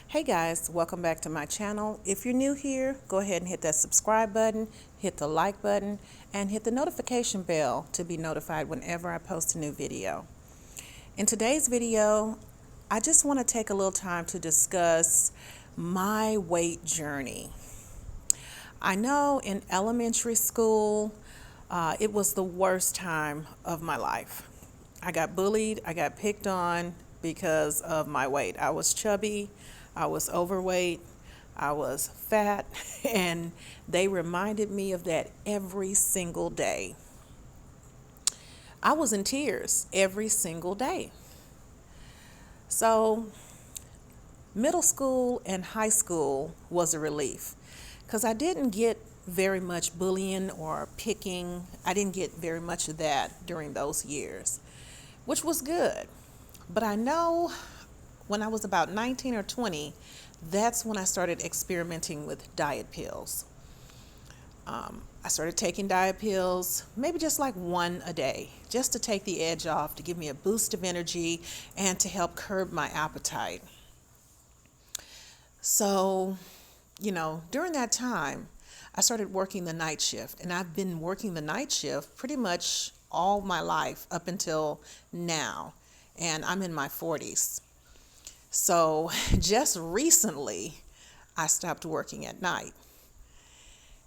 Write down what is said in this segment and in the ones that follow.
Hey guys, welcome back to my channel. If you're new here, go ahead and hit that subscribe button, hit the like button, and hit the notification bell to be notified whenever I post a new video. In today's video, I just want to take a little time to discuss my weight journey. I know in elementary school, it was the worst time of my life. I got bullied, I got picked on because of my weight. I was chubby, I was overweight, I was fat, and they reminded me of that every single day. I was in tears every single day. So, middle school and high school was a relief because I didn't get very much bullying or picking. I didn't get very much of that during those years, which was good. But I know when I was about 19 or 20, that's when I started experimenting with diet pills. I started taking diet pills, maybe just like one a day, just to take the edge off, to give me a boost of energy, and to help curb my appetite. So, during that time, I started working the night shift, and I've been working the night shift pretty much all my life up until now, and I'm in my 40s. So, just recently, I stopped working at night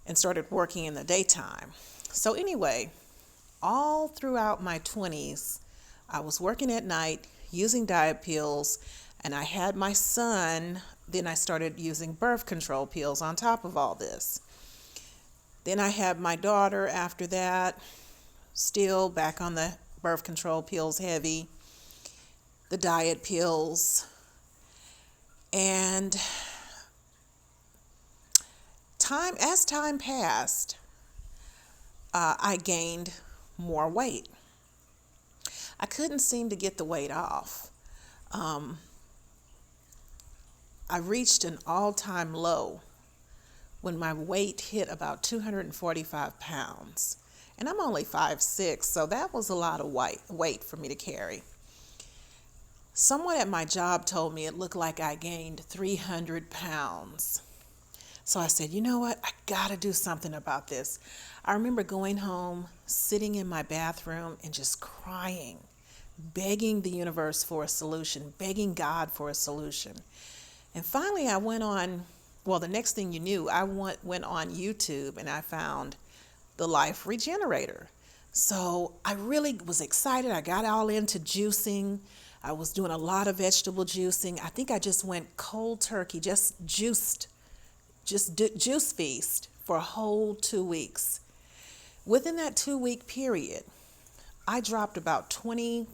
and started working in the daytime. So, anyway, all throughout my 20s, I was working at night using diet pills, and I had my son. Then I started using birth control pills on top of all this. Then I had my daughter after that, still back on the birth control pills heavy, the diet pills. And as time passed, I gained more weight. I couldn't seem to get the weight off. I reached an all-time low when my weight hit about 245 pounds. And I'm only 5'6", so that was a lot of weight for me to carry. Someone at my job told me it looked like I gained 300 pounds. So I said, you know what? I gotta do something about this. I remember going home, sitting in my bathroom, and just crying, begging the universe for a solution, begging God for a solution. And finally I went on, the next thing you knew, I went on YouTube and I found the Life Regenerator. So I really was excited. I got all into juicing. I was doing a lot of vegetable juicing. I think I just went cold turkey, just juice feast for a whole 2 weeks. Within that 2 week period, I dropped about 20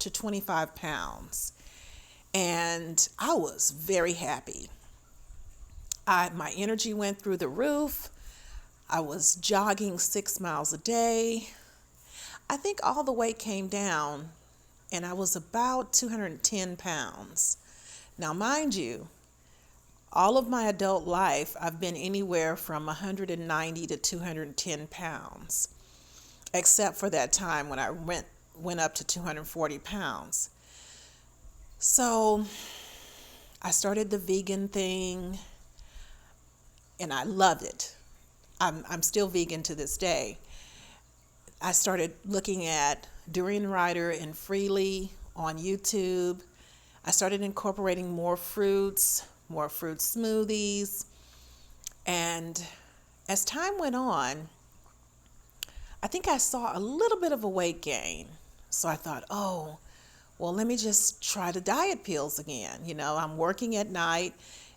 to 25 pounds, and I was very happy. My energy went through the roof. I was jogging 6 miles a day. I think all the weight came down, and I was about 210 pounds. Now, mind you, all of my adult life, I've been anywhere from 190 to 210 pounds, except for that time when I went up to 240 pounds. So I started the vegan thing, and I loved it. I'm still vegan to this day. I started looking at Durian Rider and Freely on YouTube. I started incorporating more fruit smoothies. And as time went on, I think I saw a little bit of a weight gain. So I thought, let me just try the diet pills again. I'm working at night.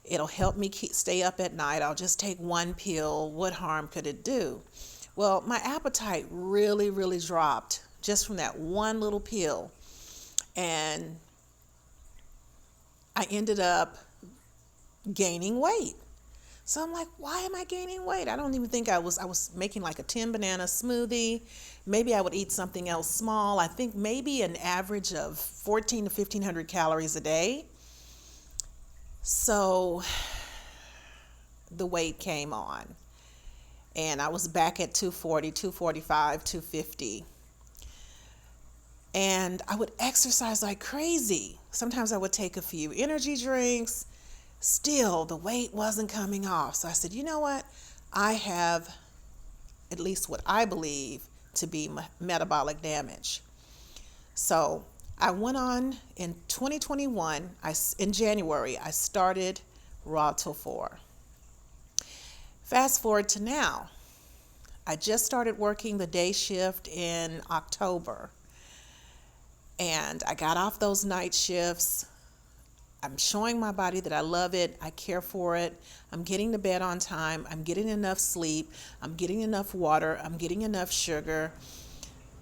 It'll help me stay up at night. I'll just take one pill. What harm could it do? Well, my appetite really, really dropped just from that one little pill. And I ended up gaining weight. So I'm like, why am I gaining weight? I don't even think I was making like a 10 banana smoothie. Maybe I would eat something else small. I think maybe an average of 14 to 1500 calories a day. So the weight came on, and I was back at 240, 245, 250. And I would exercise like crazy. Sometimes I would take a few energy drinks, Still, the weight wasn't coming off. So I said, you know what? I have at least what I believe to be metabolic damage. So I went on in 2021, in January, I started Raw Till 4. Fast forward to now. I just started working the day shift in October. And I got off those night shifts. I'm showing my body that I love it. I care for it. I'm getting to bed on time. I'm getting enough sleep. I'm getting enough water. I'm getting enough sugar.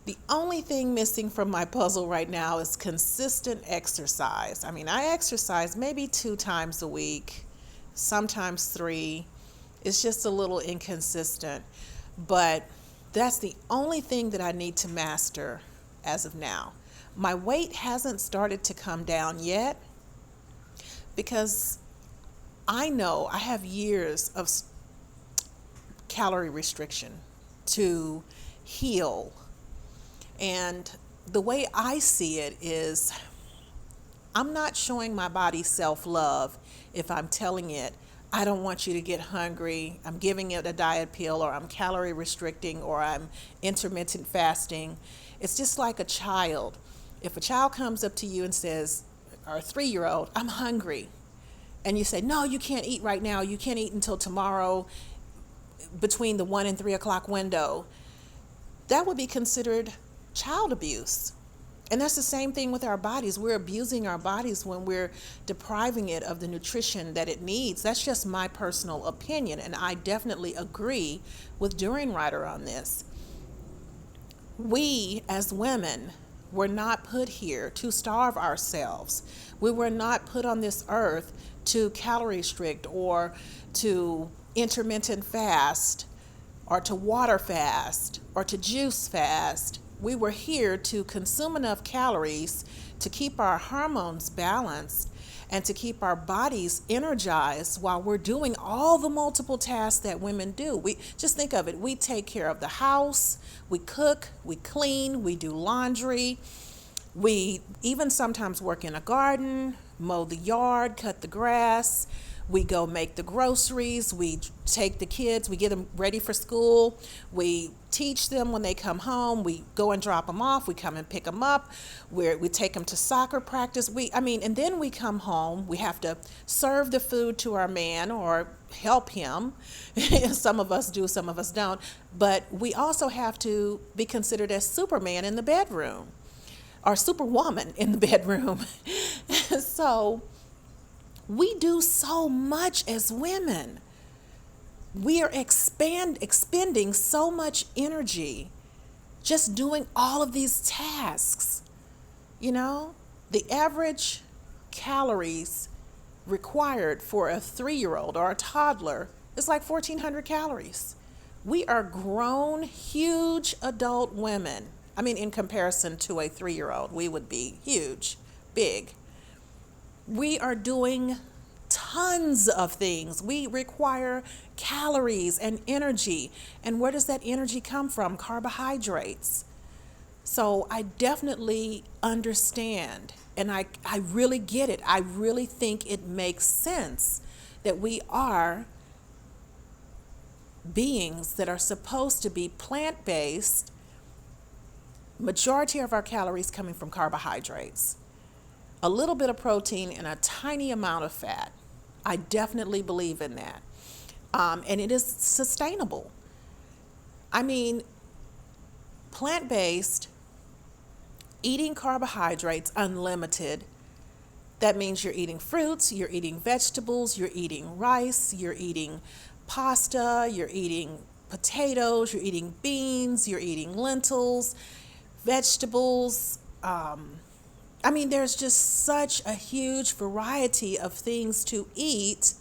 The only thing missing from my puzzle right now is consistent exercise. I mean, I exercise maybe 2 times a week, sometimes 3. It's just a little inconsistent. But that's the only thing that I need to master as of now. My weight hasn't started to come down yet because I know I have years of calorie restriction to heal. And the way I see it is I'm not showing my body self-love if I'm telling it, I don't want you to get hungry, I'm giving it a diet pill, or I'm calorie restricting, or I'm intermittent fasting. It's just like a child. If a child comes up to you and says, or a 3-year-old, I'm hungry, and you say, no, you can't eat right now, you can't eat until tomorrow between the 1 and 3 o'clock window, that would be considered child abuse. And that's the same thing with our bodies. We're abusing our bodies when we're depriving it of the nutrition that it needs. That's just my personal opinion, and I definitely agree with During Rider on this. We as women were not put here to starve ourselves. We were not put on this earth to calorie restrict or to intermittent fast or to water fast or to juice fast. We were here to consume enough calories to keep our hormones balanced and to keep our bodies energized while we're doing all the multiple tasks that women do. We just think of it. We take care of the house, we cook, we clean, we do laundry. We even sometimes work in a garden, mow the yard, cut the grass. We go make the groceries. We take the kids. We get them ready for school. We teach them when they come home. We go and drop them off. We come and pick them up. We take them to soccer practice. And then we come home. We have to serve the food to our man or help him. Some of us do, some of us don't. But we also have to be considered as Superman in the bedroom or Superwoman in the bedroom. So we do so much as women. We are expending so much energy just doing all of these tasks. You know, the average calories required for a 3-year-old or a toddler is like 1,400 calories. We are grown, huge adult women. I mean, in comparison to a 3-year-old, we would be huge, big. We are doing tons of things. We require calories and energy. And where does that energy come from? Carbohydrates. So I definitely understand, and I really get it. I really think it makes sense that we are beings that are supposed to be plant-based, majority of our calories coming from carbohydrates, a little bit of protein, and a tiny amount of fat. I definitely believe in that. And it is sustainable. I mean, plant-based, eating carbohydrates unlimited, that means you're eating fruits, you're eating vegetables, you're eating rice, you're eating pasta, you're eating potatoes, you're eating beans, you're eating lentils, vegetables. There's just such a huge variety of things to eat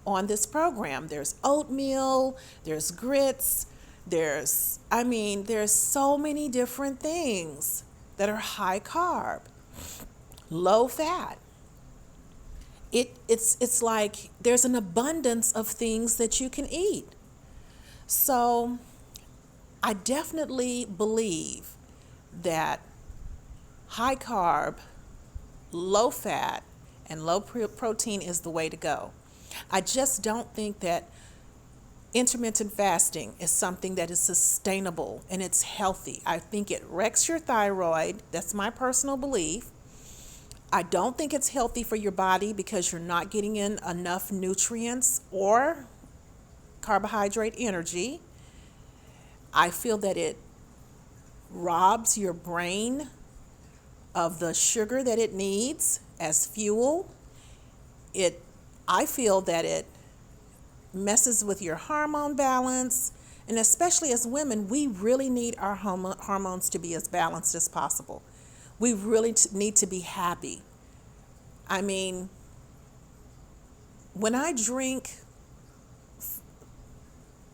on this program. There's oatmeal, there's grits, there's so many different things that are high carb, low fat. It's like there's an abundance of things that you can eat. So I definitely believe that high carb, low fat, and low protein is the way to go. I just don't think that intermittent fasting is something that is sustainable and it's healthy. I think it wrecks your thyroid. That's my personal belief. I don't think it's healthy for your body because you're not getting in enough nutrients or carbohydrate energy. I feel that it robs your brain of the sugar that it needs as fuel. I feel that it messes with your hormone balance, and especially as women, we really need our hormones to be as balanced as possible. We really need to be happy. I mean, when I drink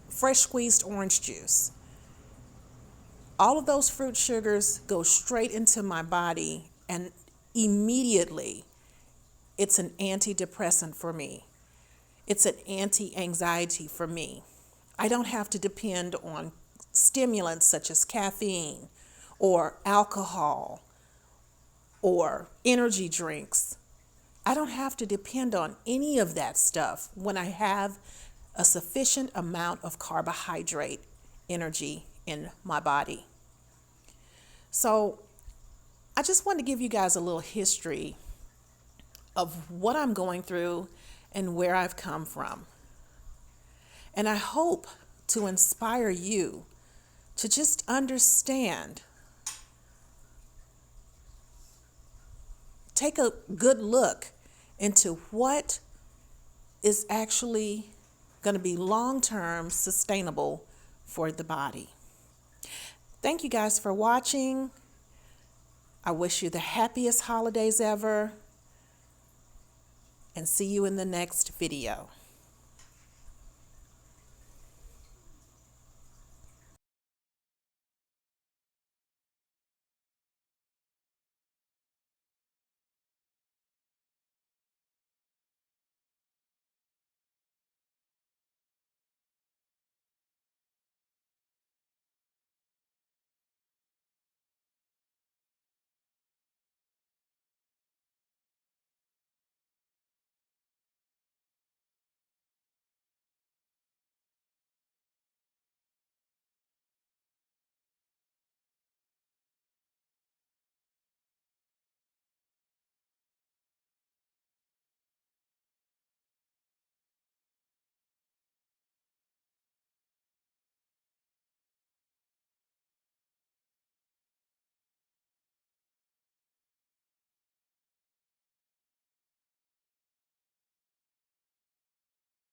fresh squeezed orange juice, all of those fruit sugars go straight into my body, and immediately it's an antidepressant for me. It's an anti-anxiety for me. I don't have to depend on stimulants such as caffeine or alcohol or energy drinks. I don't have to depend on any of that stuff when I have a sufficient amount of carbohydrate energy in my body. So I just want to give you guys a little history of what I'm going through and where I've come from. And I hope to inspire you to just understand, take a good look into what is actually going to be long-term sustainable for the body. Thank you guys for watching. I wish you the happiest holidays ever, and see you in the next video.